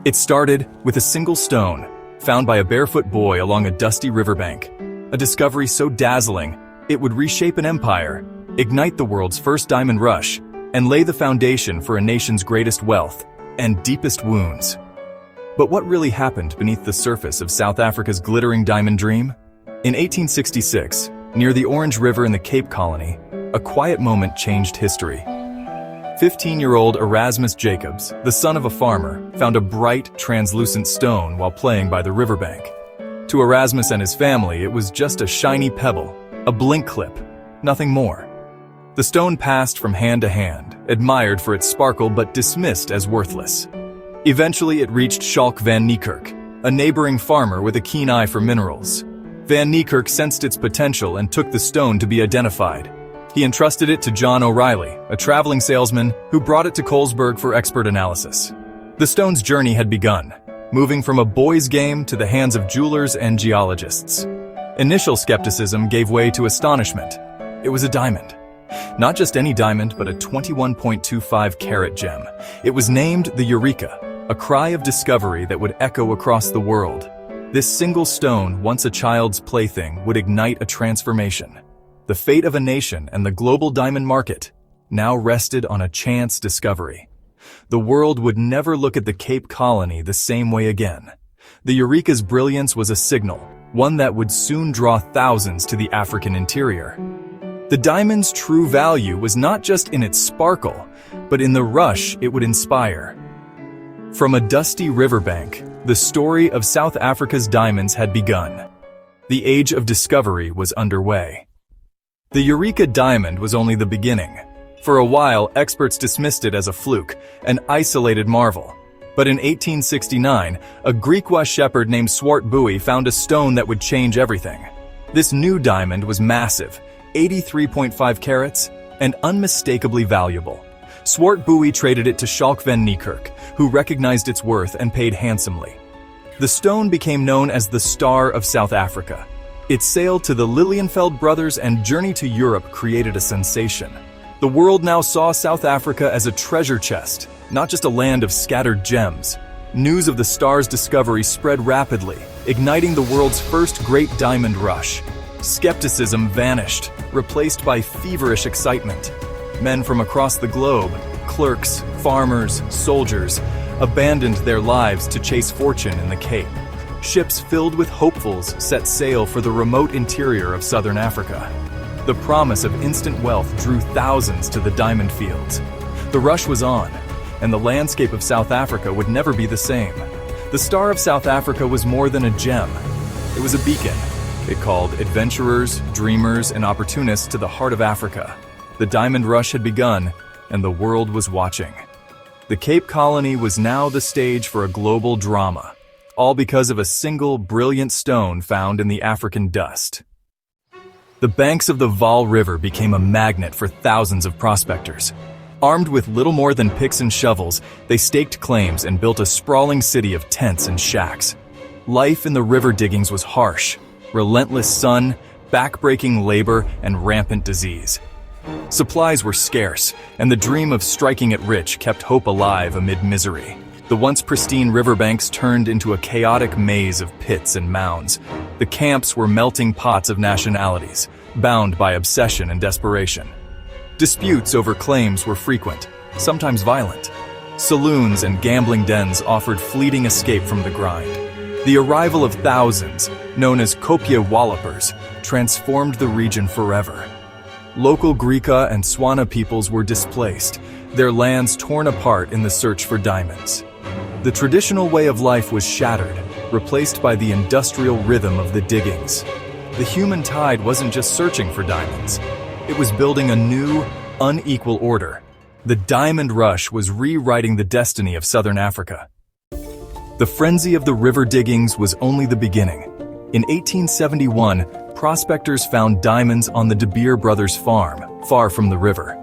It started with a single stone, found by a barefoot boy along a dusty riverbank. A discovery so dazzling, it would reshape an empire, ignite the world's first diamond rush, and lay the foundation for a nation's greatest wealth and deepest wounds. But what really happened beneath the surface of South Africa's glittering diamond dream? In 1866, near the Orange River in the Cape Colony, a quiet moment changed history. 15-year-old Erasmus Jacobs, the son of a farmer, found a bright, translucent stone while playing by the riverbank. To Erasmus and his family, it was just a shiny pebble, a blink clip, nothing more. The stone passed from hand to hand, admired for its sparkle but dismissed as worthless. Eventually, it reached Schalk van Niekerk, a neighboring farmer with a keen eye for minerals. Van Niekerk sensed its potential and took the stone to be identified. He entrusted it to John O'Reilly, a traveling salesman who brought it to Colesberg for expert analysis. The stone's journey had begun, moving from a boy's game to the hands of jewelers and geologists. Initial skepticism gave way to astonishment. It was a diamond. Not just any diamond, but a 21.25-carat gem. It was named the Eureka, a cry of discovery that would echo across the world. This single stone, once a child's plaything, would ignite a transformation. The fate of a nation and the global diamond market now rested on a chance discovery. The world would never look at the Cape Colony the same way again. The Eureka's brilliance was a signal, one that would soon draw thousands to the African interior. The diamond's true value was not just in its sparkle, but in the rush it would inspire. From a dusty riverbank, the story of South Africa's diamonds had begun. The age of discovery was underway. The Eureka diamond was only the beginning. For a while, experts dismissed it as a fluke, an isolated marvel. But in 1869, a Griqua shepherd named Swart Bowie found a stone that would change everything. This new diamond was massive, 83.5 carats, and unmistakably valuable. Swart Bowie traded it to Schalk van Niekerk, who recognized its worth and paid handsomely. The stone became known as the Star of South Africa. Its sale to the Lilienfeld brothers and journey to Europe created a sensation. The world now saw South Africa as a treasure chest, not just a land of scattered gems. News of the star's discovery spread rapidly, igniting the world's first great diamond rush. Skepticism vanished, replaced by feverish excitement. Men from across the globe, clerks, farmers, soldiers, abandoned their lives to chase fortune in the Cape. Ships filled with hopefuls set sail for the remote interior of southern Africa. The promise of instant wealth drew thousands to the diamond fields. The rush was on, and the landscape of South Africa would never be the same. The Star of South Africa was more than a gem. It was a beacon. It called adventurers, dreamers, and opportunists to the heart of Africa. The diamond rush had begun, and the world was watching. The Cape Colony was now the stage for a global drama, all because of a single brilliant stone found in the African dust. The banks of the Vaal River became a magnet for thousands of prospectors. Armed with little more than picks and shovels, they staked claims and built a sprawling city of tents and shacks. Life in the river diggings was harsh. Relentless sun, back-breaking labor, and rampant disease. Supplies were scarce, and the dream of striking it rich kept hope alive amid misery. The once pristine riverbanks turned into a chaotic maze of pits and mounds. The camps were melting pots of nationalities, bound by obsession and desperation. Disputes over claims were frequent, sometimes violent. Saloons and gambling dens offered fleeting escape from the grind. The arrival of thousands, known as Kopje Wallopers, transformed the region forever. Local Griqua and Swana peoples were displaced, their lands torn apart in the search for diamonds. The traditional way of life was shattered, replaced by the industrial rhythm of the diggings. The human tide wasn't just searching for diamonds. It was building a new, unequal order. The diamond rush was rewriting the destiny of southern Africa. The frenzy of the river diggings was only the beginning. In 1871, prospectors found diamonds on the De Beer brothers' farm, far from the river.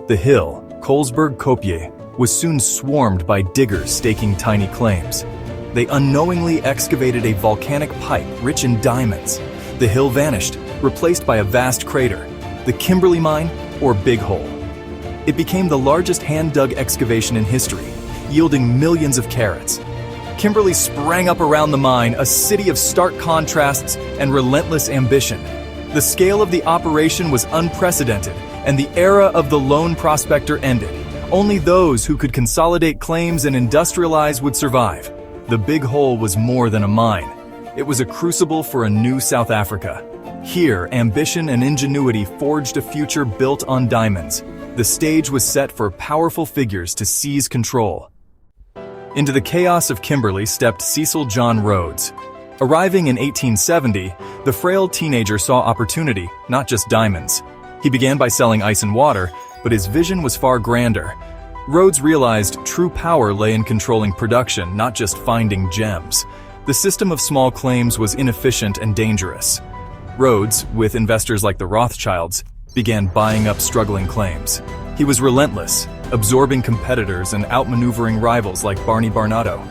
The hill, Colesberg Kopje, was soon swarmed by diggers staking tiny claims. They unknowingly excavated a volcanic pipe rich in diamonds. The hill vanished, replaced by a vast crater, the Kimberley mine, or Big Hole. It became the largest hand-dug excavation in history, yielding millions of carats. Kimberley sprang up around the mine, a city of stark contrasts and relentless ambition. The scale of the operation was unprecedented, and the era of the lone prospector ended. Only those who could consolidate claims and industrialize would survive. The Big Hole was more than a mine. It was a crucible for a new South Africa. Here, ambition and ingenuity forged a future built on diamonds. The stage was set for powerful figures to seize control. Into the chaos of Kimberley stepped Cecil John Rhodes. Arriving in 1870, the frail teenager saw opportunity, not just diamonds. He began by selling ice and water, but his vision was far grander. Rhodes realized true power lay in controlling production, not just finding gems. The system of small claims was inefficient and dangerous. Rhodes, with investors like the Rothschilds, began buying up struggling claims. He was relentless, absorbing competitors and outmaneuvering rivals like Barney Barnato.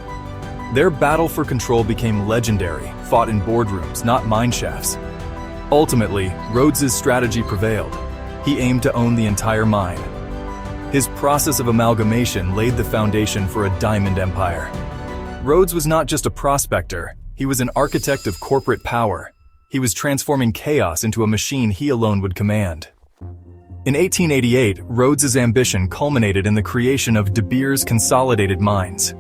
Their battle for control became legendary, fought in boardrooms, not mine shafts. Ultimately, Rhodes's strategy prevailed. He aimed to own the entire mine. His process of amalgamation laid the foundation for a diamond empire. Rhodes was not just a prospector, he was an architect of corporate power. He was transforming chaos into a machine he alone would command. In 1888, Rhodes's ambition culminated in the creation of De Beers Consolidated Mines.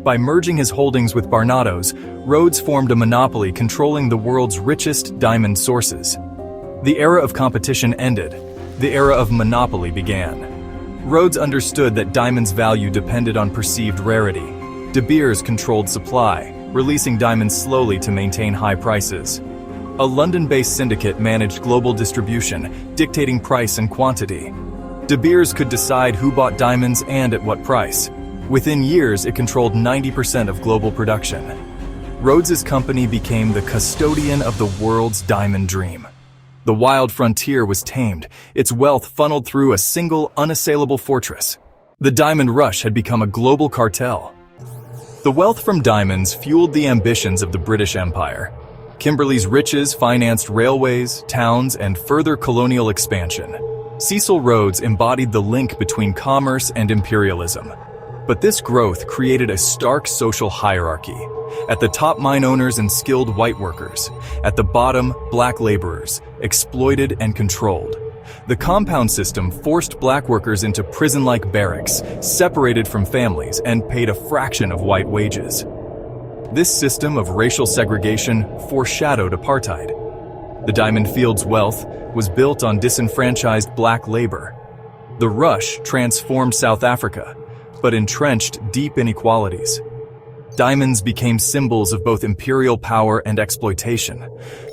By merging his holdings with Barnato's, Rhodes formed a monopoly controlling the world's richest diamond sources. The era of competition ended. The era of monopoly began. Rhodes understood that diamonds' value depended on perceived rarity. De Beers controlled supply, releasing diamonds slowly to maintain high prices. A London-based syndicate managed global distribution, dictating price and quantity. De Beers could decide who bought diamonds and at what price. Within years, it controlled 90% of global production. Rhodes's company became the custodian of the world's diamond dream. The wild frontier was tamed, its wealth funneled through a single, unassailable fortress. The diamond rush had become a global cartel. The wealth from diamonds fueled the ambitions of the British Empire. Kimberley's riches financed railways, towns, and further colonial expansion. Cecil Rhodes embodied the link between commerce and imperialism. But this growth created a stark social hierarchy. At the top, mine owners and skilled white workers. At the bottom, black laborers, exploited and controlled. The compound system forced black workers into prison-like barracks, separated from families, and paid a fraction of white wages. This system of racial segregation foreshadowed apartheid. The Diamond Field's wealth was built on disenfranchised black labor. The rush transformed South Africa, but entrenched deep inequalities. Diamonds became symbols of both imperial power and exploitation.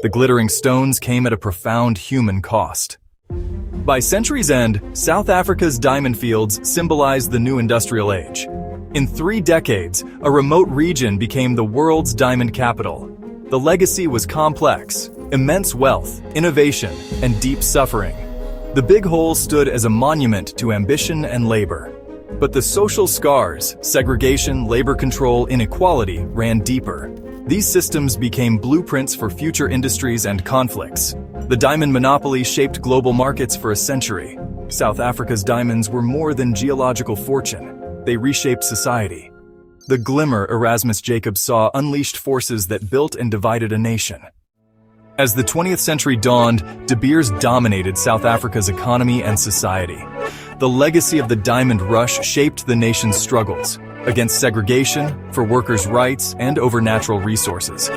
The glittering stones came at a profound human cost. By century's end, South Africa's diamond fields symbolized the new industrial age. In 3 decades, a remote region became the world's diamond capital. The legacy was complex: immense wealth, innovation, and deep suffering. The Big Hole stood as a monument to ambition and labor. But the social scars, segregation, labor control, inequality, ran deeper. These systems became blueprints for future industries and conflicts. The diamond monopoly shaped global markets for a century. South Africa's diamonds were more than geological fortune. They reshaped society. The glimmer Erasmus Jacobs saw unleashed forces that built and divided a nation. As the 20th century dawned, De Beers dominated South Africa's economy and society. The legacy of the diamond rush shaped the nation's struggles against segregation, for workers' rights, and over natural resources.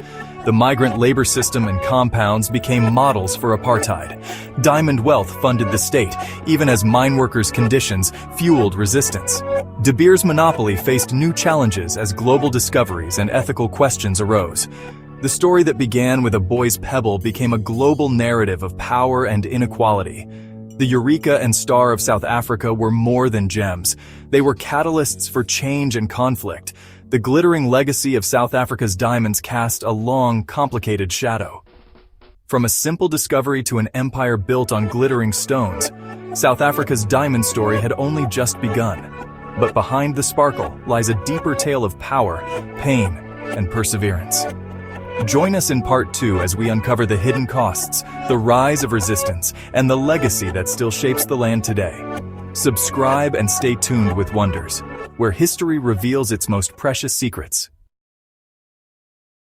The migrant labor system and compounds became models for apartheid. Diamond wealth funded the state, even as mine workers' conditions fueled resistance. De Beers' monopoly faced new challenges as global discoveries and ethical questions arose. The story that began with a boy's pebble became a global narrative of power and inequality. The Eureka and Star of South Africa were more than gems. They were catalysts for change and conflict. The glittering legacy of South Africa's diamonds cast a long, complicated shadow. From a simple discovery to an empire built on glittering stones, South Africa's diamond story had only just begun. But behind the sparkle lies a deeper tale of power, pain, and perseverance. Join us in part 2 as we uncover the hidden costs, the rise of resistance, and the legacy that still shapes the land today. Subscribe and stay tuned with Wonders, where history reveals its most precious secrets.